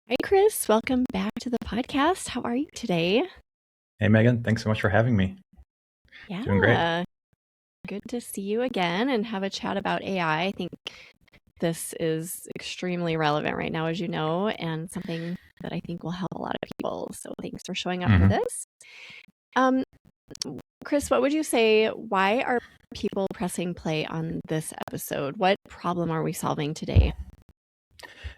Hi, Chris. Welcome back to the podcast. How are you today? Hey Megan, thanks so much for having me. Doing great. Yeah, good to see you again and have a chat about AI. I think this is extremely relevant right now, as you know, and something that I think will help a lot of people. So thanks for showing up for hmm this. Um, Chris, what would you say? Why are people pressing play on this episode? What problem are we solving today?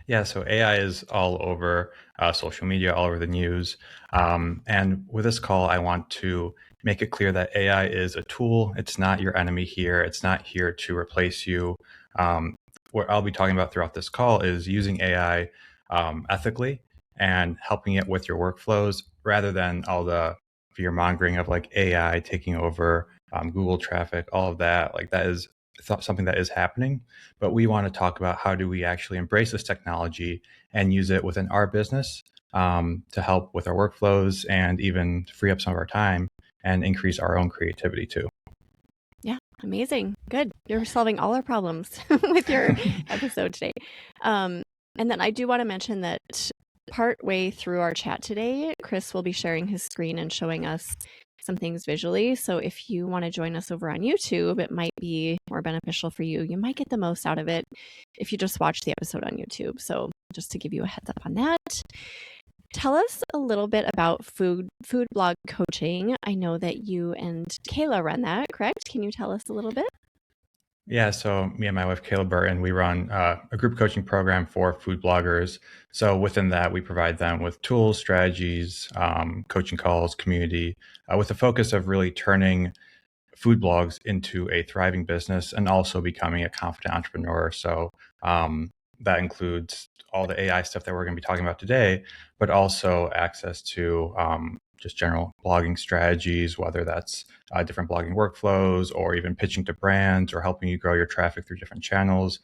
Yeah, so AI is all over social media, all over the news. And with this call, I want to make it clear that AI is a tool. It's not your enemy here. It's not here to replace you. What I'll be talking about throughout this call is using AI ethically and helping it with your workflows rather than all the fear mongering of like AI taking over Google traffic, all of that. Like that is something that is happening, but we want to talk about how do we actually embrace this technology and use it within our business to help with our workflows and even free up some of our time and increase our own creativity too. Yeah, amazing. Good. You're solving all our problems with your episode today. Um, and then I do want to mention that part way through our chat today, Chris will be sharing his screen and showing us some things visually. So if you want to join us over on YouTube, it might be more beneficial for you. You might get the most out of it if you just watch the episode on YouTube. So just to give you a heads up on that. Tell us a little bit about food blog coaching. I know that you and Kayla run that, correct? Can you tell us a little bit? Yeah, so me and my wife, Kayla Burton, we run a group coaching program for food bloggers. So within that, we provide them with tools, strategies, coaching calls, community, with the focus of really turning food blogs into a thriving business and also becoming a confident entrepreneur. So that includes all the AI stuff that we're going to be talking about today, but also access to just general blogging strategies, whether that's different blogging workflows or even pitching to brands or helping you grow your traffic through different channels.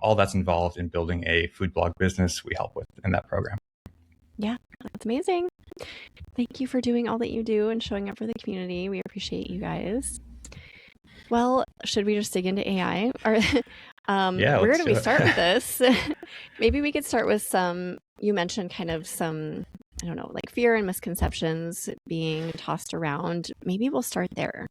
All that's involved in building a food blog business we help with in that program. Yeah, that's amazing. Thank you for doing all that you do and showing up for the community. We appreciate you guys. Well, should we just dig into AI? Or Yeah, where let's do do we it. start with this? Maybe we could start with some, you mentioned kind of some, I don't know, like fear and misconceptions being tossed around. Maybe we'll start there.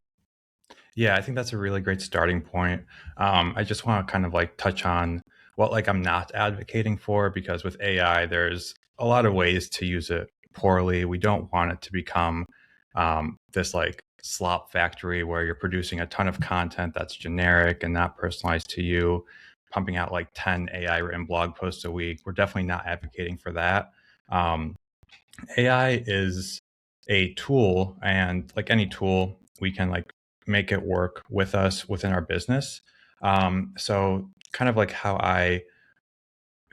Yeah, I think that's a really great starting point. I just want to kind of like touch on what like I'm not advocating for because with AI, there's a lot of ways to use it poorly. We don't want it to become this like slop factory where you're producing a ton of content that's generic and not personalized to you, pumping out like 10 AI written blog posts a week. We're definitely not advocating for that. Um, AI is a tool, and like any tool, we can like make it work with us within our business. So kind of like how I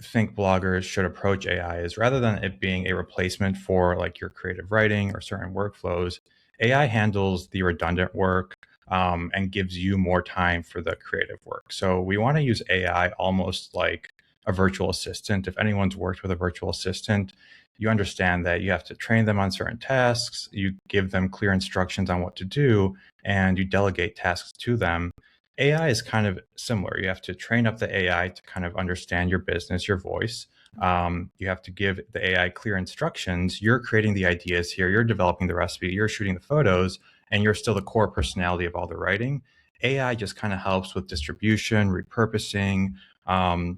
think bloggers should approach AI is rather than it being a replacement for like your creative writing or certain workflows, AI handles the redundant work and gives you more time for the creative work. So we want to use AI almost like a virtual assistant. If anyone's worked with a virtual assistant, you understand that you have to train them on certain tasks, you give them clear instructions on what to do, and you delegate tasks to them. AI is kind of similar. You have to train up the AI to kind of understand your business, your voice. You have to give the AI clear instructions. You're creating the ideas here, you're developing the recipe, you're shooting the photos, and you're still the core personality of all the writing. AI just kind of helps with distribution, repurposing, um,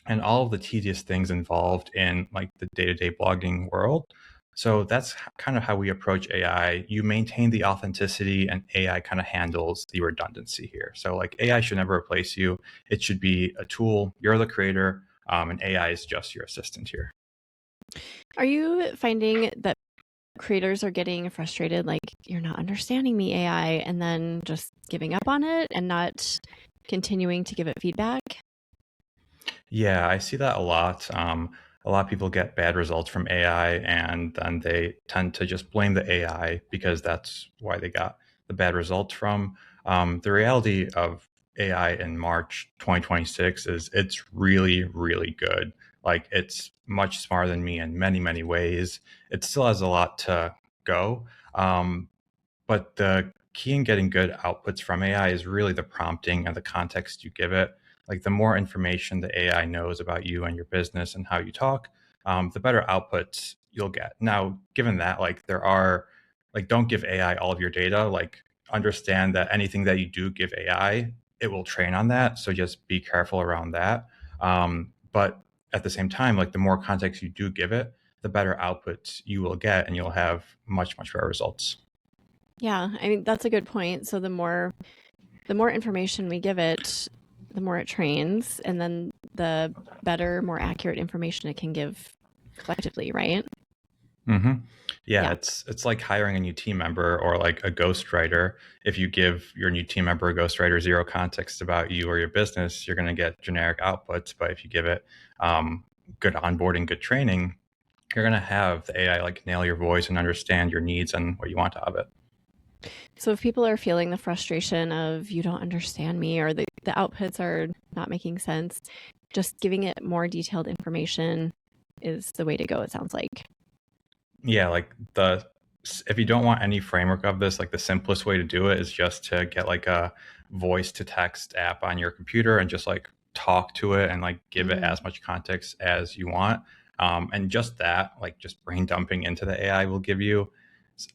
and all of the tedious things involved in like the day-to-day blogging world. So that's kind of how we approach AI. You maintain the authenticity and AI kind of handles the redundancy here. So like AI should never replace you. It should be a tool. You're the creator, and AI is just your assistant here. Are you finding that creators are getting frustrated, like, you're not understanding me, AI, and then just giving up on it and not continuing to give it feedback? Yeah, I see that a lot. A lot of people get bad results from AI and then they tend to just blame the AI because that's why they got the bad results from. The reality of AI in March 2026 is it's really, really good. Like it's much smarter than me in many, many ways. It still has a lot to go. Um, but the key in getting good outputs from AI is really the prompting and the context you give it. Like the more information the AI knows about you and your business and how you talk, the better outputs you'll get. Now, given that, like there are, like don't give AI all of your data. Like understand that anything that you do give AI, it will train on that. So just be careful around that. But at the same time, like the more context you do give it, the better outputs you will get, and you'll have much, much better results. Yeah, I mean that's a good point. So the more information we give it, the more it trains, and then the better, more accurate information it can give collectively, right? hmm Yeah, Yeah. it's like hiring a new team member or like a ghostwriter. If you give your new team member a ghostwriter zero context about you or your business, you're going to get generic outputs. But if you give it um, good onboarding, good training, you're going to have the AI like nail your voice and understand your needs and what you want out of it. So if people are feeling the frustration of you don't understand me or the outputs are not making sense, just giving it more detailed information is the way to go, it sounds like. Yeah, like the if you don't want any framework of this, like the simplest way to do it is just to get like a voice to text app on your computer and just like talk to it and like give it Mm, as much context as you want. And just that, like just brain dumping into the AI will give you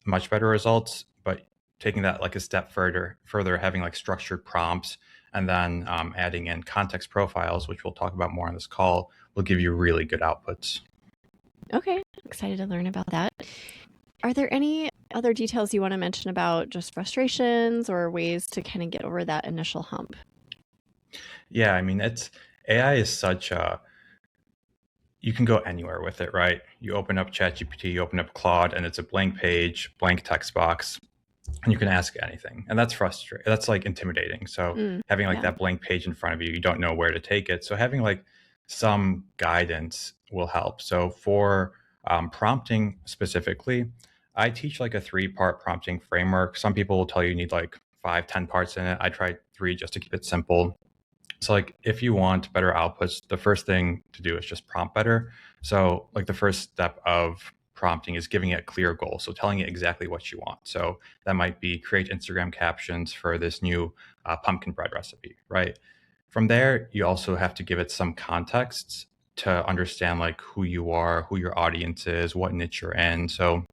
much better results. But taking that like a step further, having like structured prompts and then adding in context profiles, which we'll talk about more on this call, will give you really good outputs. okay, excited to learn about that. Are there any other details you want to mention about just frustrations or ways to kind of get over that initial hump? Yeah, I mean, it's AI is such a you can go anywhere with it, right? You open up ChatGPT, you open up Claude, and it's a blank page, blank text box, and you can ask anything. And that's frustrating. That's like intimidating. So Mm, having like yeah. that blank page in front of you, you don't know where to take it. So having like some guidance will help. So for prompting specifically, I teach like a 3-part prompting framework. Some people will tell you need like 5, 10 parts in it. I try 3 just to keep it simple. So like if you want better outputs, the first thing to do is just prompt better. So like the first step of prompting is giving it a clear goal. So telling it exactly what you want. So that might be create Instagram captions for this new pumpkin bread recipe, right? From there, you also have to give it some context to understand like who you are, who your audience is, what niche you're in. So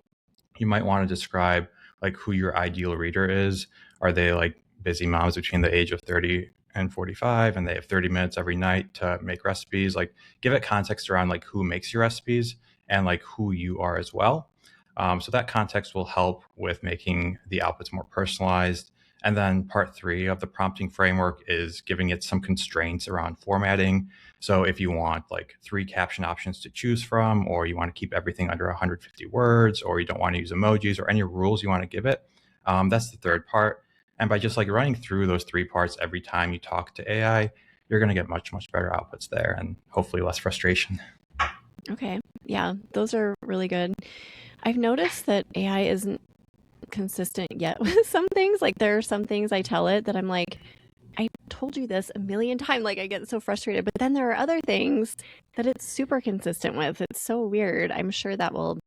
you might want to describe like who your ideal reader is. Are they like busy moms between the age of 30 and 45 and they have 30 minutes every night to make recipes? Like give it context around like who makes your recipes and like who you are as well. So that context will help with making the outputs more personalized. And then part 3 of the prompting framework is giving it some constraints around formatting. So if you want like 3 caption options to choose from, or you want to keep everything under 150 words, or you don't want to use emojis or any rules you want to give it, that's the third part. And by just like running through those 3 parts every time you talk to AI, you're going to get much, much better outputs there and hopefully less frustration. Okay. Yeah, those are really good. I've noticed that AI isn't consistent yet with some things. Like there are some things I tell it that I'm like, I told you this a million times. Like I get so frustrated. But then there are other things that it's super consistent with. It's so weird. I'm sure that will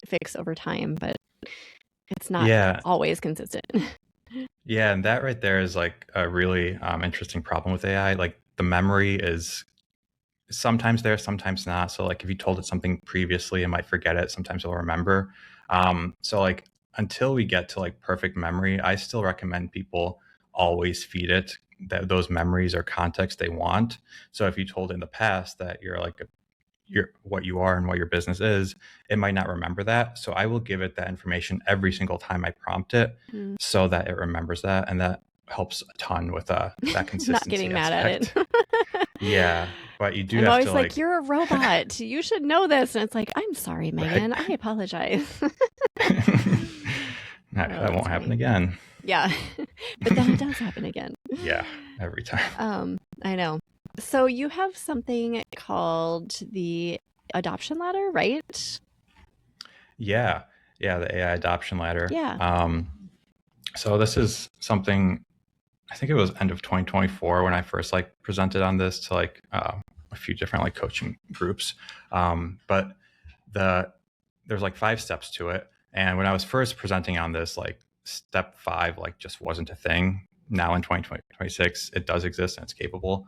fix over time, but it's not Yeah. always consistent. Yeah. And that right there is like a really interesting problem with AI. Like the memory is sometimes there, sometimes not. So like if you told it something previously, it might forget it. Sometimes it'll remember. So like until we get to like perfect memory, I still recommend people always feed it those memories or context they want. So if you told in the past that you're like you're what you are and what your business is, it might not remember that. So I will give it that information every single time I prompt it Mm. so that it remembers that. And that helps a ton with that Not consistency getting mad at it. aspect. Yeah, but you do I'm have to always like, like you're a robot. You should know this. And it's like, I'm sorry, right. Megan. I apologize. Oh, That that's won't happen funny. again. Yeah. But then it does happen again. Yeah, every time. I know. So you have something called the adoption ladder, right? Yeah, yeah, the AI adoption ladder. Yeah. So this is something I think it was end of 2024 when I first like presented on this to like a few different like coaching groups. But the there's like 5 steps to it, and when I was first presenting on this, like step 5 like just wasn't a thing. Now in 2026, it does exist and it's capable.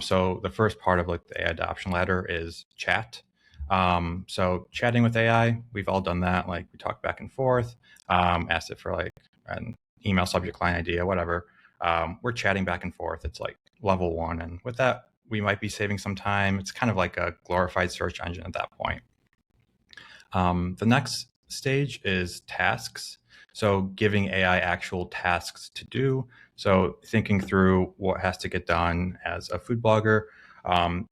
So the first part of like the AI adoption ladder is chat. So chatting with AI, we've all done that. Like we talk back and forth, asked it for like an email subject line idea, whatever. We're chatting back and forth. It's like level one. And with that, we might be saving some time. It's kind of like a glorified search engine at that point. The next stage is tasks. So giving AI actual tasks to do. So thinking through what has to get done as a food blogger, um,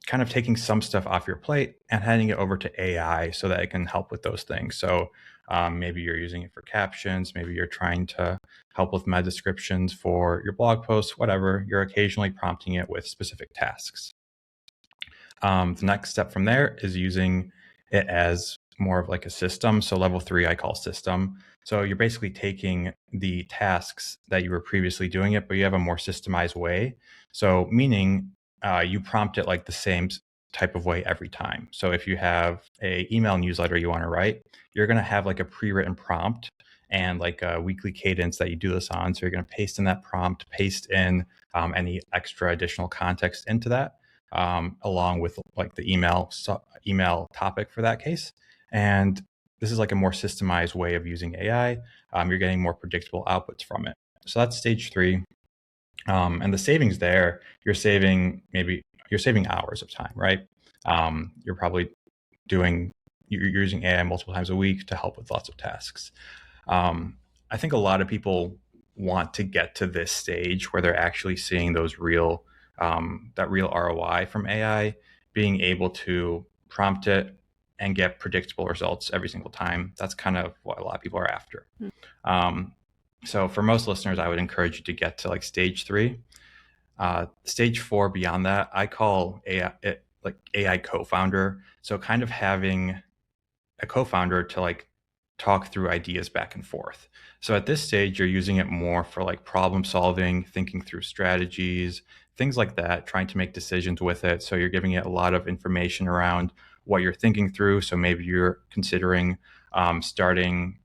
kind of taking some stuff off your plate and handing it over to AI so that it can help with those things. So maybe you're using it for captions, maybe you're trying to help with meta descriptions for your blog posts, whatever. You're occasionally prompting it with specific tasks. The next step from there is using it as more of like a system. So level 3, I call system. So you're basically taking the tasks that you were previously doing it, but you have a more systemized way. So meaning you prompt it like the same type of way every time. So if you have a email newsletter you want to write, you're going to have like a pre-written prompt and like a weekly cadence that you do this on. So you're going to paste in that prompt, paste in any extra additional context into that, along with like the email topic for that case. And this is like a more systemized way of using AI. You're getting more predictable outputs from it. So that's stage 3. And the savings there, you're saving hours of time, right? You're probably you're using AI multiple times a week to help with lots of tasks. I think a lot of people want to get to this stage where they're actually seeing that real ROI from AI, being able to prompt it and get predictable results every single time. That's kind of what a lot of people are after. Um, so for most listeners, I would encourage you to get to like stage 3. Stage 4 beyond that, I call AI co-founder. So kind of having a co-founder to like talk through ideas back and forth. So at this stage, you're using it more for like problem solving, thinking through strategies, things like that, trying to make decisions with it. So you're giving it a lot of information around what you're thinking through. So maybe you're considering starting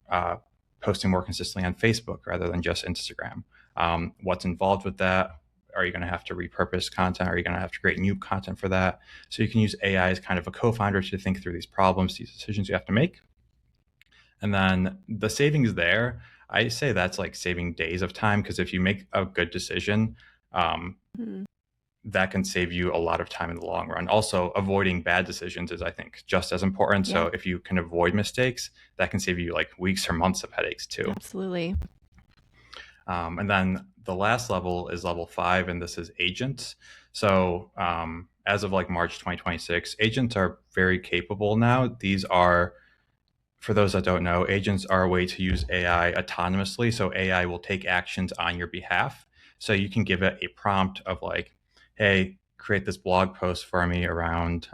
posting more consistently on Facebook rather than just Instagram. What's involved with that? Are you going to have to repurpose content? Are you going to have to create new content for that? So you can use AI as kind of a co-founder to think through these problems, these decisions you have to make. And then the savings there, I say that's like saving days of time, because if you make a good decision, that can save you a lot of time in the long run. Also, avoiding bad decisions is, I think, just as important. Yeah. So if you can avoid mistakes, that can save you like weeks or months of headaches too. Absolutely. And then the last level is level 5, and this is agents. So as of like March 2026, agents are very capable now. These are, for those that don't know, agents are a way to use AI autonomously. So AI will take actions on your behalf. So you can give it a prompt of like, hey, create this blog post for me around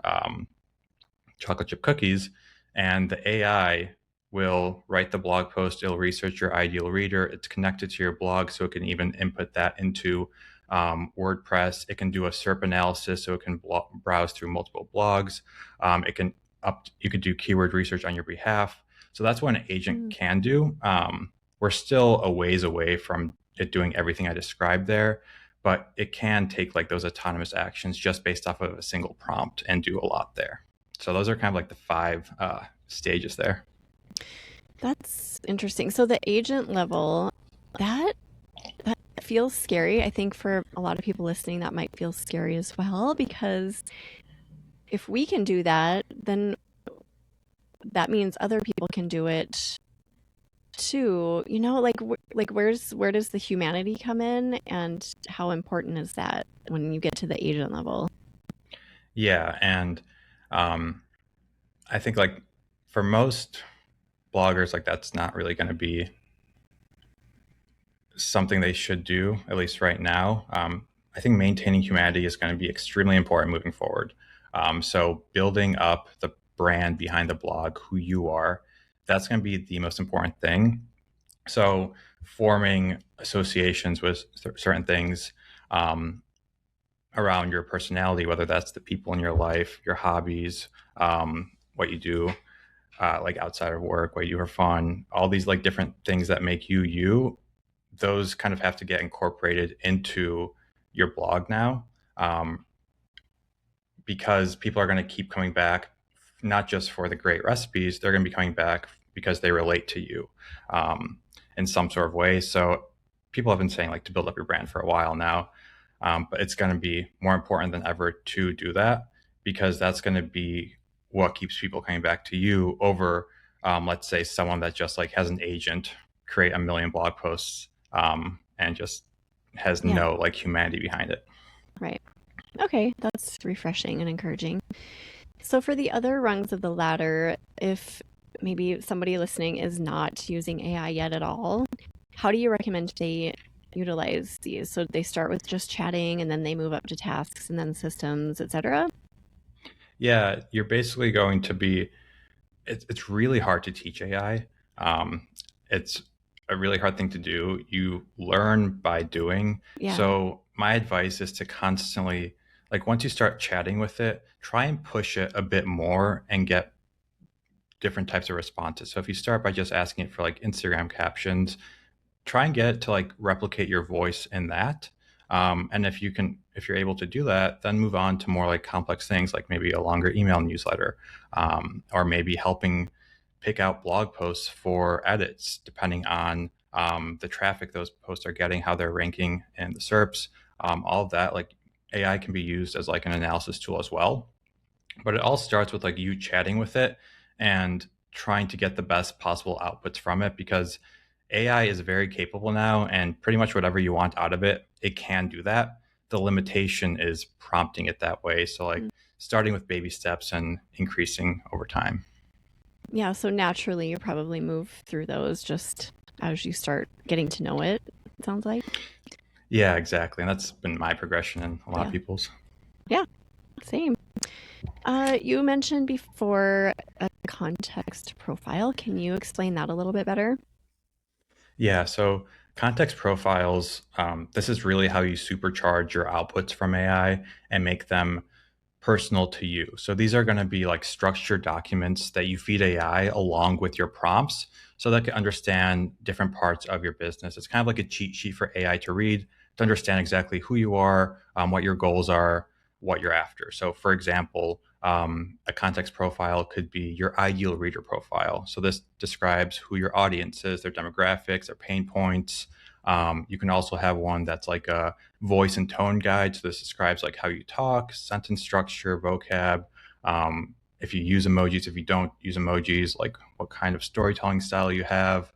chocolate chip cookies. And the AI will write the blog post. It'll research your ideal reader. It's connected to your blog, so it can even input that into WordPress. It can do a SERP analysis, so it can browse through multiple blogs. You could do keyword research on your behalf. So that's what an agent can do. We're still a ways away from it doing everything I described there, but it can take like those autonomous actions just based off of a single prompt and do a lot there. So those are kind of like the 5 stages there. That's interesting. So the agent level, that feels scary. I think for a lot of people listening, that might feel scary as well, because if we can do that, then that means other people can do it too. You know, like where does the humanity come in, and how important is that when you get to the agent level? Yeah, and I think like for most bloggers, like that's not really going to be something they should do, at least right now. I think maintaining humanity is going to be extremely important moving forward. So building up the brand behind the blog, who you are, that's going to be the most important thing. So forming associations with certain things around your personality, whether that's the people in your life, your hobbies, what you do, like outside of work, what you do for fun, all these like different things that make you you, those kind of have to get incorporated into your blog now, because people are going to keep coming back not just for the great recipes, they're going to be coming back because they relate to you um, in some sort of way. So people have been saying like to build up your brand for a while now, but it's going to be more important than ever to do that, because that's going to be what keeps people coming back to you over, let's say, someone that just like has an agent create a million blog posts and just has Yeah. no like humanity behind it. Right. Okay, that's refreshing and encouraging. So for the other rungs of the ladder, if maybe somebody listening is not using AI yet at all, how do you recommend they utilize these? So they start with just chatting and then they move up to tasks and then systems, etc. Yeah, you're basically going to be, it's really hard to teach AI. It's a really hard thing to do. You learn by doing. Yeah. So my advice is to constantly, like once you start chatting with it, try and push it a bit more and get different types of responses. So if you start by just asking it for like Instagram captions, try and get it to like replicate your voice in that. And if you're able to do that, then move on to more like complex things, like maybe a longer email newsletter, or maybe helping pick out blog posts for edits, depending on the traffic those posts are getting, how they're ranking in the SERPs, all of that. Like AI can be used as like an analysis tool as well. But it all starts with like you chatting with it and trying to get the best possible outputs from it, because AI is very capable now, and pretty much whatever you want out of it, it can do that. The limitation is prompting it that way. So like starting with baby steps and increasing over time. Yeah, so naturally you probably move through those just as you start getting to know it, it sounds like. Yeah, exactly. And that's been my progression and a lot of Yeah. people's. Yeah, same. You mentioned before a context profile. Can you explain that a little bit better? Yeah, so context profiles, this is really how you supercharge your outputs from AI and make them personal to you. So these are going to be like structured documents that you feed AI along with your prompts so that it can understand different parts of your business. It's kind of like a cheat sheet for AI to read to understand exactly who you are, what your goals are, what you're after. So, for example, a context profile could be your ideal reader profile. So this describes who your audience is, their demographics, their pain points. You can also have one that's like a voice and tone guide. So this describes like how you talk, sentence structure, vocab. If you use emojis, if you don't use emojis, like what kind of storytelling style you have.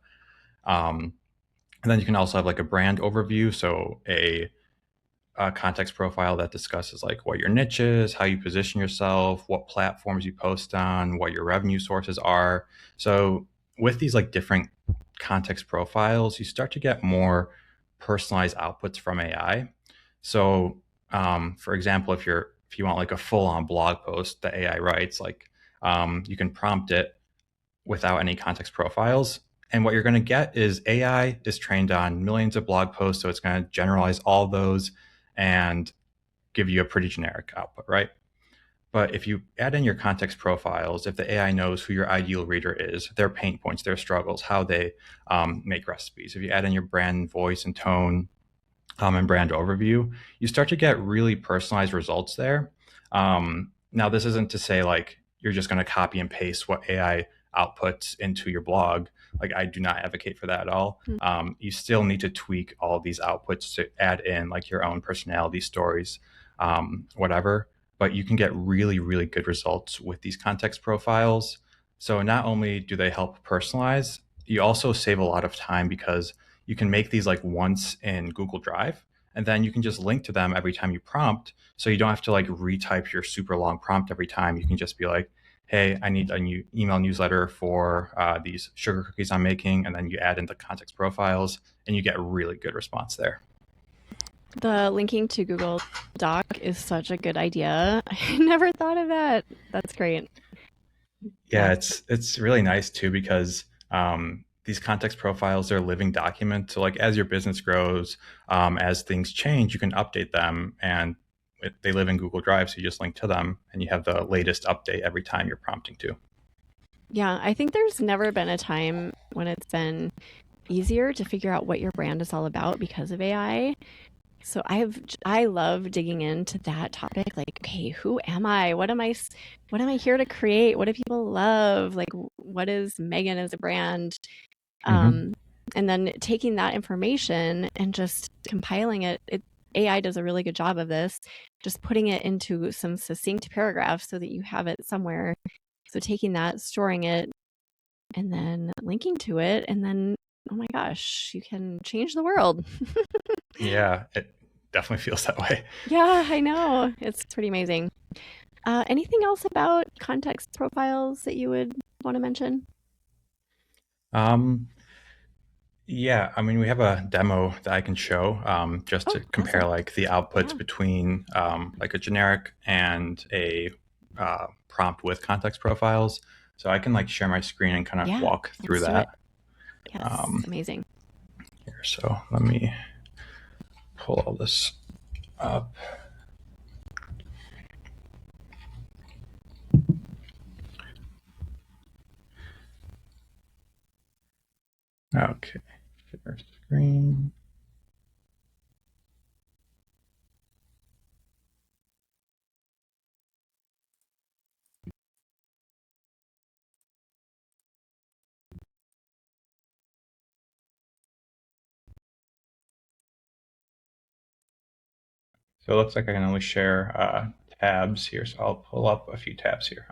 Um, and then you can also have like a brand overview. So a context profile that discusses like what your niche is, how you position yourself, what platforms you post on, what your revenue sources are. So with these like different context profiles, you start to get more personalized outputs from AI. So for example, if you want like a full on blog post that AI writes, like you can prompt it without any context profiles. And what you're going to get is AI is trained on millions of blog posts. So it's going to generalize all those and give you a pretty generic output, right? But if you add in your context profiles, if the AI knows who your ideal reader is, their pain points, their struggles, how they make recipes, if you add in your brand voice and tone, and brand overview, you start to get really personalized results there. Now, this isn't to say like you're just going to copy and paste what AI outputs into your blog. Like, I do not advocate for that at all. Hmm. You still need to tweak all of these outputs to add in like your own personality stories, whatever. But you can get really, really good results with these context profiles. So, not only do they help personalize, you also save a lot of time because you can make these like once in Google Drive, and then you can just link to them every time you prompt. So you don't have to like retype your super long prompt every time. You can just be like, hey, I need a new email newsletter for these sugar cookies I'm making. And then you add in the context profiles and you get a really good response there. The linking to Google Doc is such a good idea. I never thought of that. That's great. Yeah, Yeah. it's really nice too because these context profiles are living documents. So like as your business grows, as things change, you can update them, and they live in Google Drive. So you just link to them, and you have the latest update every time you're prompting to. Yeah, I think there's never been a time when it's been easier to figure out what your brand is all about because of AI. So I love digging into that topic. Like, okay, who am I? What am I here to create? What do people love? Like, what is Megan as a brand? Mm-hmm. Um, and then taking that information and just compiling it. AI does a really good job of this, just putting it into some succinct paragraphs so that you have it somewhere. So taking that, storing it, and then linking to it, and then oh my gosh, you can change the world. Yeah, it definitely feels that way. Yeah, I know. It's pretty amazing. Anything else about context profiles that you would want to mention? Um, yeah, I mean, we have a demo that I can show just Oh, to compare awesome. like the outputs Yeah. between like a generic and a prompt with context profiles. So I can like share my screen and kind of Yeah. walk through Let's do it. that Yes. Amazing. here. So let me pull all this up. Okay, share screen. So it looks like I can only share tabs here. So I'll pull up a few tabs here.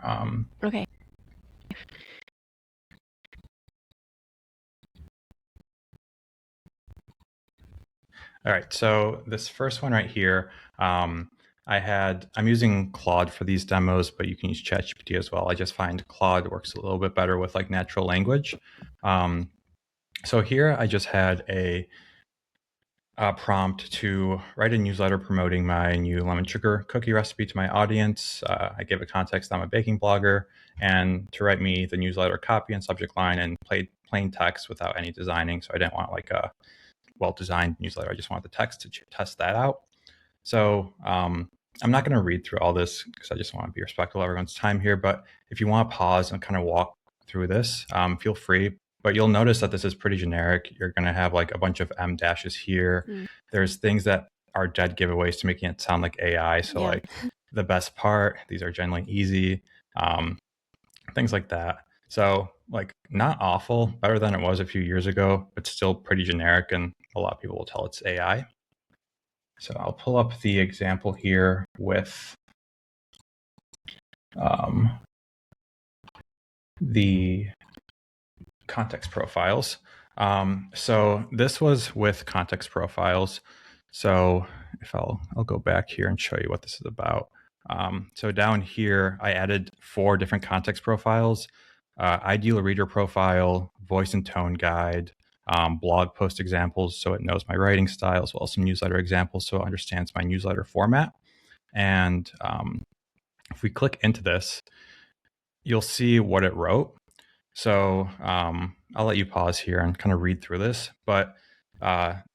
Okay. All right, so this first one right here, I'm using Claude for these demos, but you can use ChatGPT as well. I just find Claude works a little bit better with like natural language. Um, so here I just had a prompt to write a newsletter promoting my new lemon sugar cookie recipe to my audience. I gave a context, I'm a baking blogger, and to write me the newsletter copy and subject line and plain text without any designing. So I didn't want like a well-designed newsletter. I just wanted the text to test that out. So I'm not going to read through all this because I just want to be respectful of everyone's time here. But if you want to pause and kind of walk through this, feel free. But you'll notice that this is pretty generic. You're going to have like a bunch of M dashes here. Mm, There's things that are dead giveaways to making it sound like AI. So yeah. like the best part, these are generally easy, um, things like that. So like not awful, better than it was a few years ago, but still pretty generic. And a lot of people will tell it's AI. So I'll pull up the example here with um, the context profiles. So this was with context profiles. So if I'll go back here and show you what this is about. So down here, I added 4 different context profiles: ideal reader profile, voice and tone guide, blog post examples, so it knows my writing style, as well as some newsletter examples, so it understands my newsletter format. And if we click into this, you'll see what it wrote. So I'll let you pause here and kind of read through this. But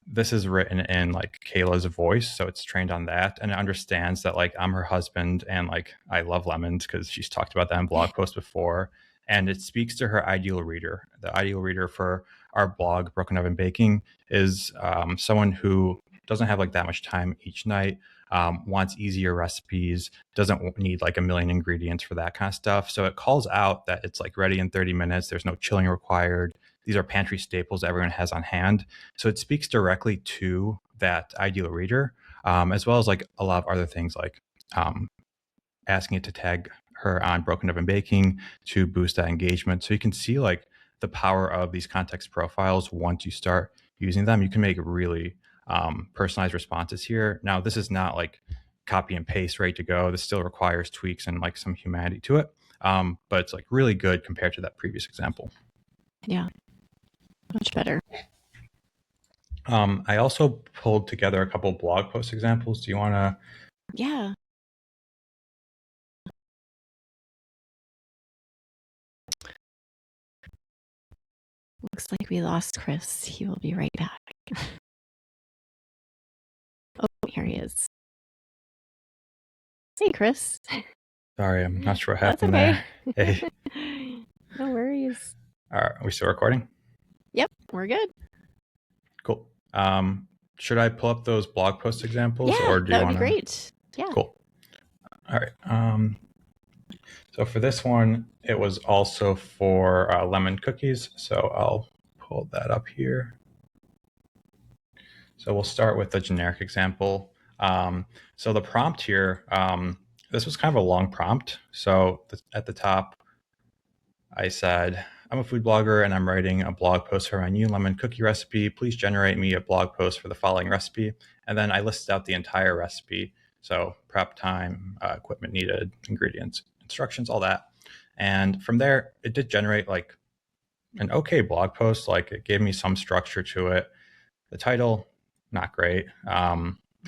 this is written in like Kayla's voice, so it's trained on that, and it understands that like I'm her husband and like I love lemons because she's talked about that in blog posts before. And it speaks to her ideal reader. The ideal reader for our blog, Broken Oven Baking, is someone who doesn't have like that much time each night, wants easier recipes, doesn't need like a million ingredients for that kind of stuff. So it calls out that it's like ready in 30 minutes. There's no chilling required. These are pantry staples everyone has on hand. So it speaks directly to that ideal reader, as well as like a lot of other things like um, asking it to tag her on Broken Oven Baking to boost that engagement. So you can see like the power of these context profiles once you start using them. You can make really personalized responses here. Now, this is not like copy and paste ready to go. This still requires tweaks and like some humanity to it. But it's like really good compared to that previous example. Yeah. Much better. I also pulled together a couple blog post examples. Do you want to? Yeah. Looks like we lost Chris. He will be right back. Oh, here he is. Hey, Chris. Sorry, I'm not sure what That's happened okay. there. Hey, No worries. are we still recording? Yep, we're good. Cool. should I pull up those blog post examples, Yeah, or do that you would be want to? great. Yeah. Cool. All right. So for this one, it was also for lemon cookies. So I'll pull that up here. So we'll start with the generic example. So the prompt here, this was kind of a long prompt. So at the top, I said, I'm a food blogger and I'm writing a blog post for my new lemon cookie recipe. Please generate me a blog post for the following recipe. And then I listed out the entire recipe. So prep time, equipment needed, ingredients, instructions, all that. And from there, it did generate like an okay blog post. Like it gave me some structure to it. The title, not great.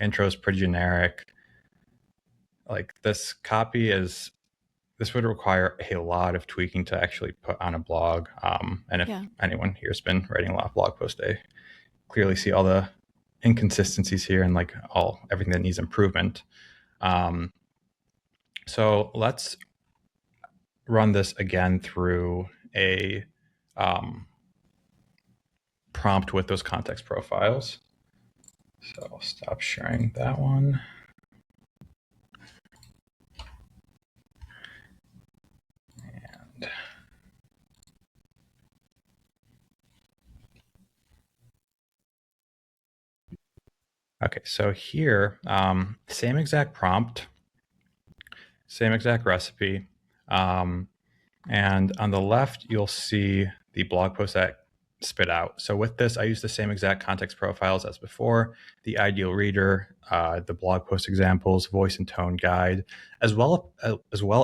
Intro is pretty generic. Like this would require a lot of tweaking to actually put on a blog. And if anyone here has been writing a lot of blog posts, they clearly see all the inconsistencies here and like everything that needs improvement. So let's run this again through a prompt with those context profiles. So I'll stop sharing that one. And okay, so here, same exact prompt, same exact recipe. And on the left, you'll see the blog post that spit out. So with this, I use the same exact context profiles as before, the ideal reader, the blog post examples, voice and tone guide, as well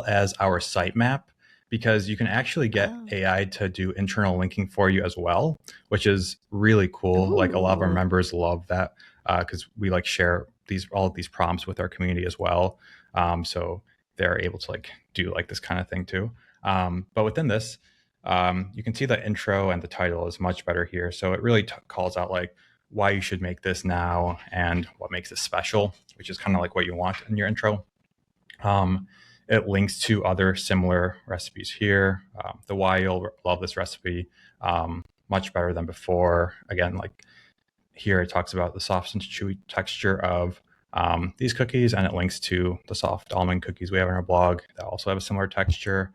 as our sitemap, because you can actually get AI to do internal linking for you as well, which is really cool. Ooh. Like a lot of our members love that because we like share all of these prompts with our community as well. So they're able to like do like this kind of thing too. But within this, you can see the intro and the title is much better here. So it really calls out like why you should make this now and what makes it special, which is kind of like what you want in your intro. It links to other similar recipes here. The why you'll love this recipe, much better than before. Again, like here it talks about the soft and chewy texture of these cookies, and it links to the soft almond cookies we have on our blog that also have a similar texture.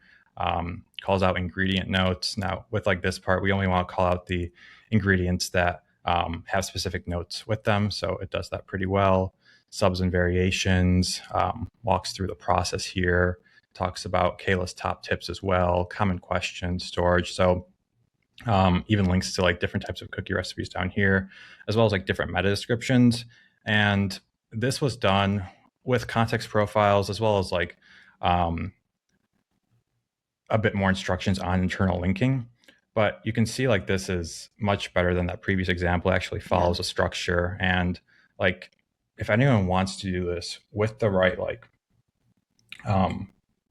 Calls out ingredient notes. Now with like this part, we only want to call out the ingredients that have specific notes with them. So it does that pretty well. Subs and variations, walks through the process here, talks about Kayla's top tips as well, common questions, storage. So even links to like different types of cookie recipes down here, as well as like different meta descriptions. And this was done with context profiles, as well as like a bit more instructions on internal linking. But you can see like this is much better than that previous example. It actually follows a structure. And like if anyone wants to do this with the right like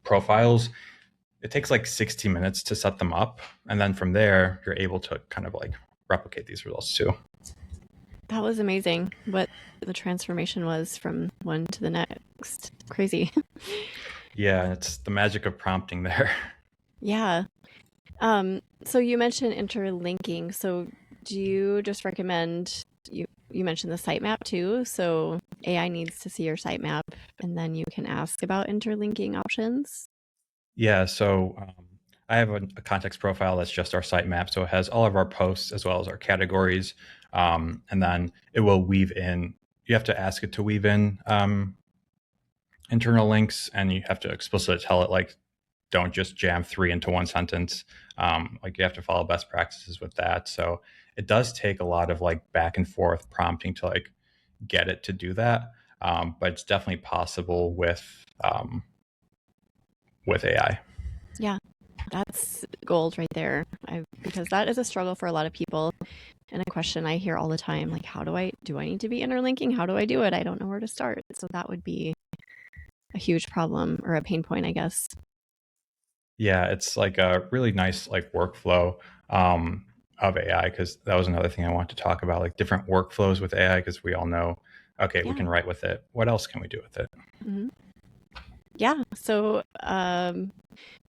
profiles, it takes like 60 minutes to set them up. And then from there, you're able to kind of like replicate these results too. That was amazing what the transformation was from one to the next. Crazy. Yeah, it's the magic of prompting there. Yeah. So you mentioned interlinking. So do you just recommend you mentioned the sitemap too? So AI needs to see your sitemap and then you can ask about interlinking options? Yeah, so I have a context profile that's just our sitemap. So it has all of our posts as well as our categories. And then it will weave in, you have to ask it to weave in internal links, and you have to explicitly tell it like, don't just jam 3 into one sentence. Like you have to follow best practices with that. So it does take a lot of like back and forth prompting to like get it to do that. But it's definitely possible with AI. Yeah. That's gold right there. Because that is a struggle for a lot of people and a question I hear all the time, like how do I need to be interlinking? How do I do it? I don't know where to start. So that would be a huge problem or a pain point, I guess. Yeah, it's like a really nice like workflow of AI, because that was another thing I wanted to talk about, like different workflows with AI, because we all know, okay, we can write with it. What else can we do with it? Mm-hmm. Yeah. So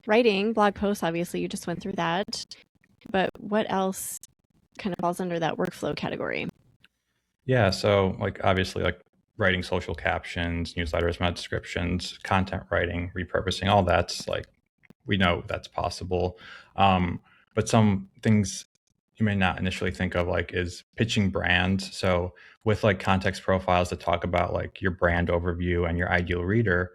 writing blog posts, obviously you just went through that, but what else kind of falls under that workflow category? Yeah, so like obviously like writing social captions, newsletters, meta descriptions, content writing, repurposing, all that's like we know that's possible. Um, but some things you may not initially think of like is pitching brands. So with like context profiles that talk about like your brand overview and your ideal reader,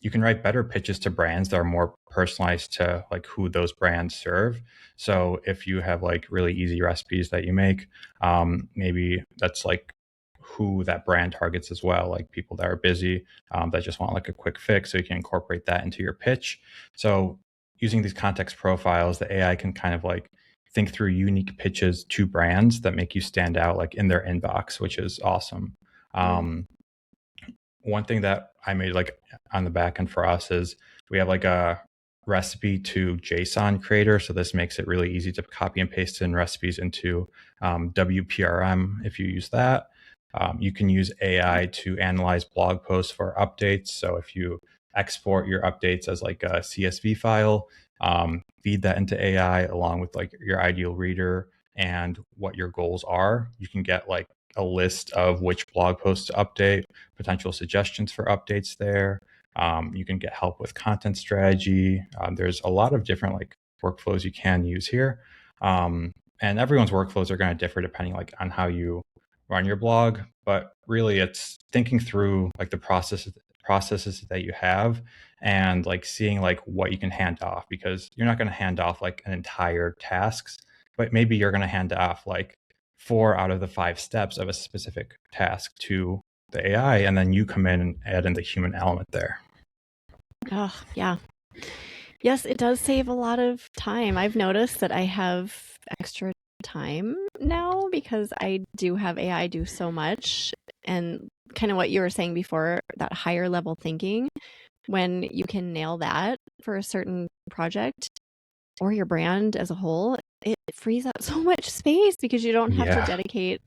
you can write better pitches to brands that are more personalized to like who those brands serve. So if you have like really easy recipes that you make, maybe that's like who that brand targets as well, like people that are busy, that just want like a quick fix. So you can incorporate that into your pitch. So using these context profiles, the AI can kind of like think through unique pitches to brands that make you stand out like in their inbox, which is awesome. Mm. Um, One thing that I made like on the back end for us is we have like a recipe to JSON creator. So this makes it really easy to copy and paste in recipes into WPRM if you use that. You can use AI to analyze blog posts for updates. So if you export your updates as like a CSV file, feed that into AI along with like your ideal reader and what your goals are, you can get like a list of which blog posts to update, potential suggestions for updates there. You can get help with content strategy. There's a lot of different like workflows you can use here. And everyone's workflows are going to differ depending like on how you run your blog, but really it's thinking through like the processes that you have and like seeing like what you can hand off, because you're not going to hand off like an entire tasks, but maybe you're going to hand off like 4 out of the 5 steps of a specific task to the AI, and then you come in and add in the human element there. Oh, yeah. Yes, it does save a lot of time. I've noticed that I have extra time now because I do have AI do so much. And kind of what you were saying before, that higher level thinking, when you can nail that for a certain project or your brand as a whole, it frees up so much space because you don't have to Yeah. dedicate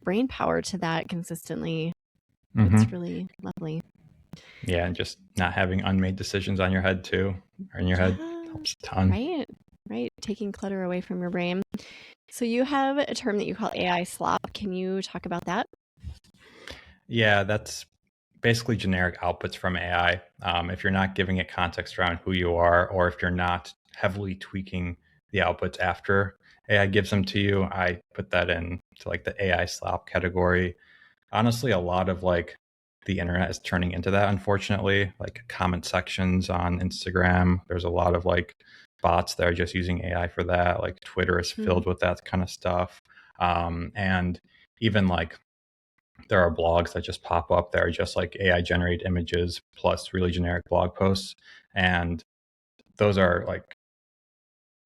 brain power to that consistently. It's Hmm. really lovely. Yeah, and just not having unmade decisions on your head too, or in your head Yeah, helps a ton. right. Right. Taking clutter away from your brain. So you have a term that you call AI slop. Can you talk about that? Yeah, that's basically generic outputs from AI. If you're not giving it context around who you are, or if you're not heavily tweaking the outputs after AI gives them to you, I put that in to like the AI slop category. Honestly, a lot of like the internet is turning into that, unfortunately. Like comment sections on Instagram, there's a lot of like bots that are just using AI for that. Like Twitter is Mm, filled with that kind of stuff. And even like there are blogs that just pop up that are just like AI generated images plus really generic blog posts. And those are like,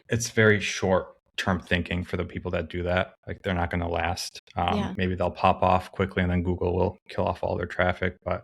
it's very short term thinking for the people that do that. Like they're not going to last. yeah. Maybe they'll pop off quickly and then Google will kill off all their traffic. But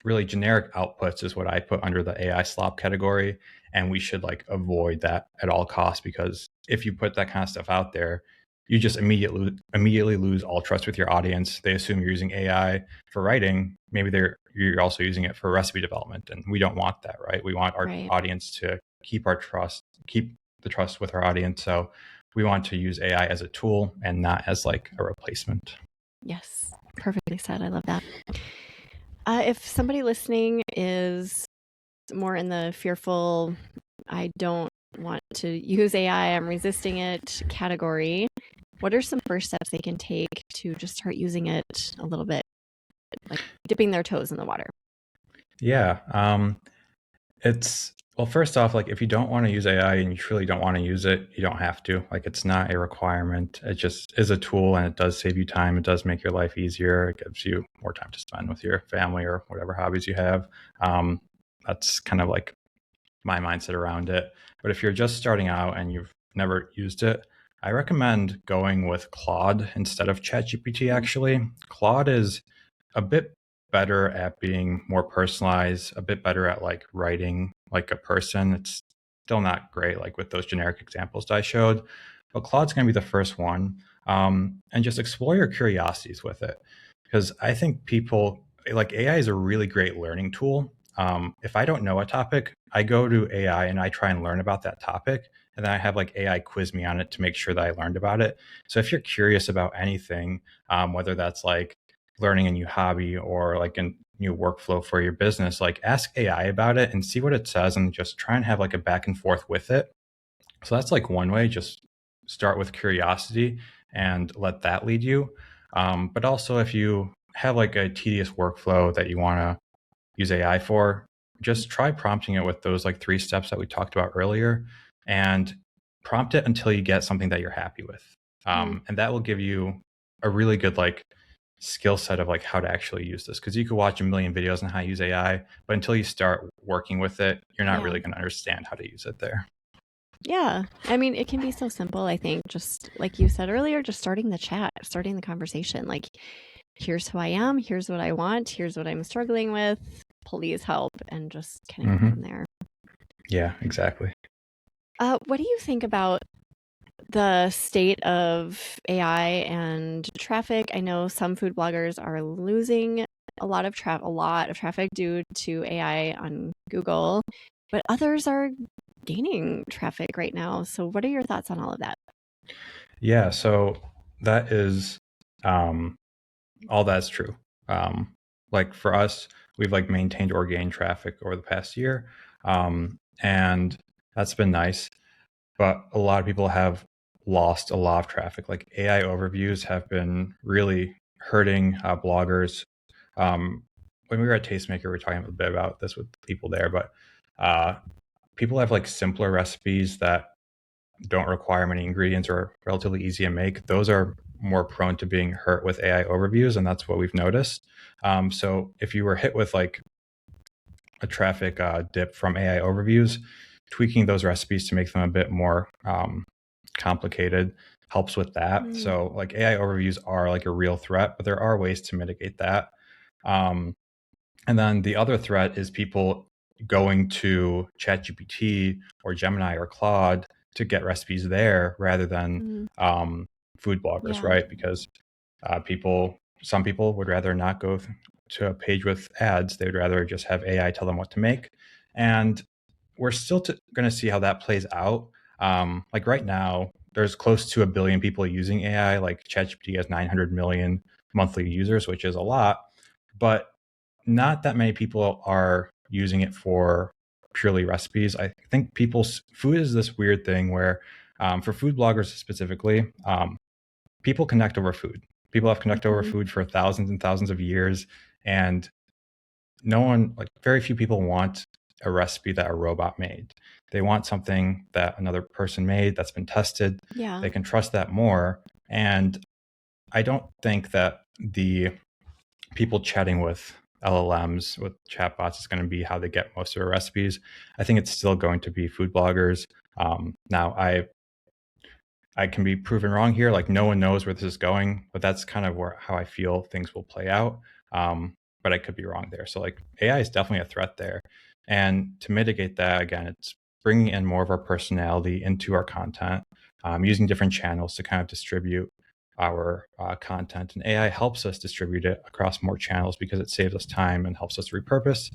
really, generic outputs is what I put under the AI slop category. And we should like avoid that at all costs, because if you put that kind of stuff out there, you just immediately lose all trust with your audience. They assume you're using AI for writing. Maybe you're also using it for recipe development, and we don't want that, right? We want our Right. audience to keep the trust with our audience. So we want to use AI as a tool and not as like a replacement. Yes. Perfectly said. I love that. If somebody listening is more in the fearful, I don't want to use AI, I'm resisting it category, what are some first steps they can take to just start using it a little bit, like dipping their toes in the water? Yeah. It's well, first off, like if you don't want to use AI and you truly don't want to use it, you don't have to. Like it's not a requirement. It just is a tool and it does save you time. It does make your life easier. It gives you more time to spend with your family or whatever hobbies you have. Um, that's kind of like my mindset around it. But if you're just starting out and you've never used it, I recommend going with Claude instead of ChatGPT. Mm, Actually, Claude is a bit better at being more personalized, a bit better at like writing like a person. It's still not great, like with those generic examples that I showed, but Claude's going to be the first one. And just explore your curiosities with it, because I think people like AI is a really great learning tool. if I don't know a topic, I go to AI and I try and learn about that topic. And then I have like AI quiz me on it to make sure that I learned about it. So if you're curious about anything, whether that's like learning a new hobby or like a new workflow for your business, like ask AI about it and see what it says and just try and have like a back and forth with it. So that's like one way, just start with curiosity and let that lead you. But also, if you have like a tedious workflow that you want to use AI for, just try prompting it with those like 3 steps that we talked about earlier and prompt it until you get something that you're happy with. And that will give you a really good like skill set of like how to actually use this, because you could watch a million videos on how to use AI, but until you start working with it, you're not really going to understand how to use it there. Yeah. I mean, it can be so simple, I think, just like you said earlier, just starting the chat, starting the conversation. Like, here's who I am, here's what I want, here's what I'm struggling with, please help, and just kind of go from there. Yeah, exactly. What do you think about the state of AI and traffic? I know some food bloggers are losing a lot of traffic due to AI on Google, but others are gaining traffic right now. So what are your thoughts on all of that? Yeah, so that is all that's true. Like for us, we've like maintained or gained traffic over the past year, and that's been nice. But a lot of people have lost a lot of traffic. Like AI overviews have been really hurting bloggers. When we were at Tastemaker, we were talking a bit about this with people there, but people have like simpler recipes that don't require many ingredients or are relatively easy to make. Those are more prone to being hurt with AI overviews, and that's what we've noticed. So if you were hit with like a traffic dip from AI overviews, tweaking those recipes to make them a bit more complicated helps with that. So like AI overviews are like a real threat, but there are ways to mitigate that. And then the other threat is people going to ChatGPT or Gemini or Claude to get recipes there rather than food bloggers, right? Because some people would rather not go to a page with ads. They would rather just have AI tell them what to make. And we're still going to see how that plays out. Like right now, there's close to 1 billion people using AI. Like ChatGPT has 900 million monthly users, which is a lot, but not that many people are using it for purely recipes. I think food is this weird thing where, for food bloggers specifically, people connect over food. People have connected over food for thousands and thousands of years, and very few people want a recipe that a robot made. They want something that another person made that's been tested. Yeah. They can trust that more. And I don't think that the people chatting with LLMs, with chatbots, is going to be how they get most of their recipes. I think it's still going to be food bloggers. Now, I can be proven wrong here. Like no one knows where this is going, but that's kind of how I feel things will play out. But I could be wrong there. So like AI is definitely a threat there. And to mitigate that, again, it's bringing in more of our personality into our content, using different channels to kind of distribute our content. And AI helps us distribute it across more channels because it saves us time and helps us repurpose.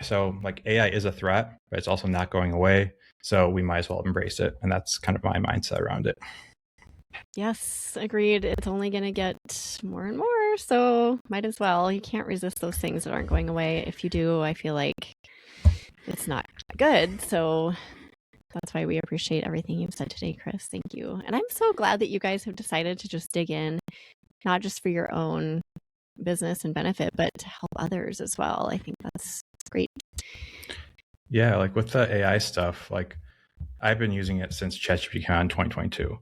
So like AI is a threat, but it's also not going away. So we might as well embrace it. And that's kind of my mindset around it. Yes, agreed. It's only going to get more and more. So might as well. You can't resist those things that aren't going away. If you do, I feel like it's not good. So that's why we appreciate everything you've said today, Chris. Thank you. And I'm so glad that you guys have decided to just dig in, not just for your own business and benefit, but to help others as well. I think that's great. Yeah, like with the AI stuff, like I've been using it since ChatGPT came out in 2022.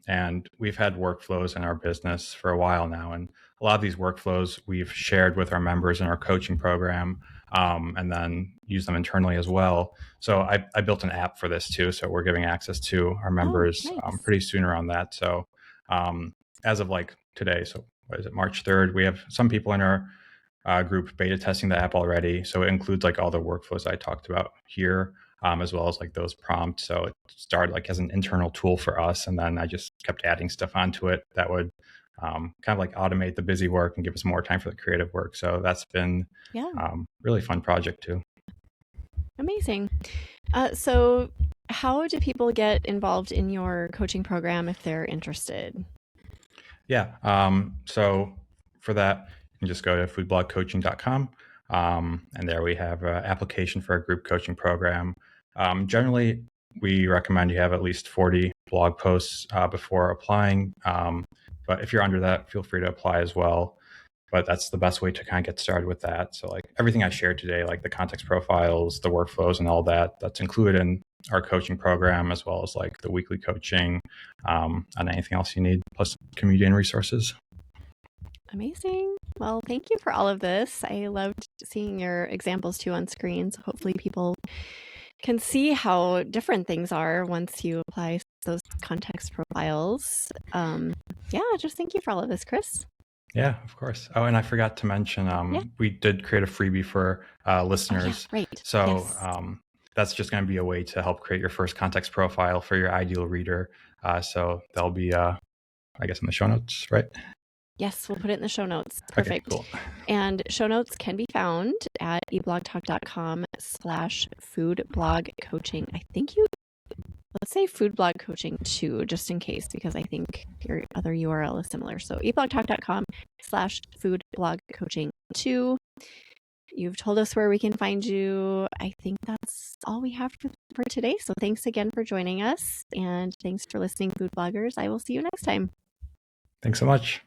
And we've had workflows in our business for a while now. And a lot of these workflows we've shared with our members in our coaching program, and then use them internally as well. So I built an app for this too. So we're giving access to our members pretty soon around that. So as of like today, so what is it, March 3rd, we have some people in our group beta testing the app already. So it includes like all the workflows I talked about here, as well as like those prompts. So it started like as an internal tool for us. And then I just kept adding stuff onto it that would kind of like automate the busy work and give us more time for the creative work. So that's been really fun project too. Amazing. So how do people get involved in your coaching program if they're interested? Yeah. So for that, you can just go to foodblogcoaching.com. And there we have an application for a group coaching program. Generally, we recommend you have at least 40 blog posts before applying. But if you're under that, feel free to apply as well. But that's the best way to kind of get started with that. So like everything I shared today, like the context profiles, the workflows and all that, that's included in our coaching program, as well as like the weekly coaching and anything else you need, plus community and resources. Amazing. Well, thank you for all of this. I loved seeing your examples too on screen. So hopefully people can see how different things are once you apply those context profiles. Just thank you for all of this, Chris. Yeah, of course. Oh, and I forgot to mention, we did create a freebie for listeners. Oh, yeah, right. So Yes. that's just going to be a way to help create your first context profile for your ideal reader. So that'll be, I guess, in the show notes, right? Yes, we'll put it in the show notes. Perfect. Okay, cool. And show notes can be found at eblogtalk.com/foodblogcoaching. I think let's say food blog coaching too, just in case, because I think your other URL is similar. So eblogtalk.com/foodblogcoaching2. You've told us where we can find you. I think that's all we have for today. So thanks again for joining us, and thanks for listening, food bloggers. I will see you next time. Thanks so much.